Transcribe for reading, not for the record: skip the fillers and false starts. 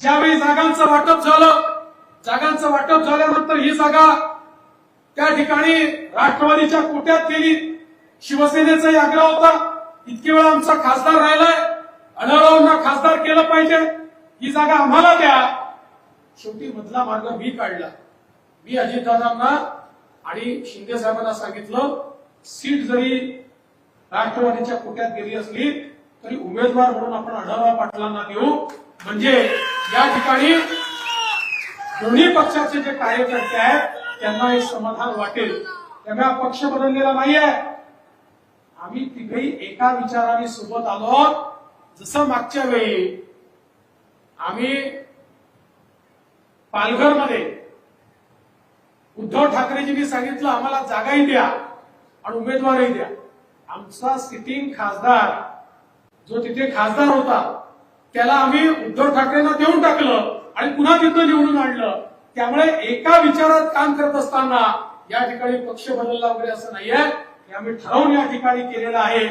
ज्यावेळी जागांचं वाटप झाल्यानंतर ही जागा त्या ठिकाणी राष्ट्रवादीच्या कोट्यात गेली। शिवसेनेचाही आग्रह होता, इतके वेळ आमचा खासदार राहिलाय, आढळरावांना खासदार केलं पाहिजे, ही जागा आम्हाला द्या। शेवटी मधला मार्ग मी काढला। मी अजितदादांना आणि शिंदे साहेबांना सांगितलं, सीट जरी राष्ट्रवादीच्या कोट्यात गेली असली तरी उमेदवार म्हणून आपण आढळराव पाटलांना देऊ, म्हणजे या ठिकाणी दोन्ही पक्षाचे जे कार्यकर्ते आहेत त्यांना एक समाधान वाटेल। त्यामुळे पक्ष बदललेला नाहीये, आम्ही तिघही एका विचाराने सोबत आलो। जसं मागच्या वेळी आम्ही पालघरमध्ये उद्धव ठाकरेजींनी सांगितलं आम्हाला जागाही द्या आणि उमेदवारही द्या, आमचा सिटिंग खासदार जो तिथे खासदार होता त्याला आम्ही उद्धव ठाकरेंना देऊन टाकलं आणि पुन्हा तिथं निवडून आणलं। त्यामुळे एका विचारात काम करत असताना या ठिकाणी पक्ष बदलला वगैरे असं नाहीये, हे आम्ही ठरवून या ठिकाणी केलेलं आहे।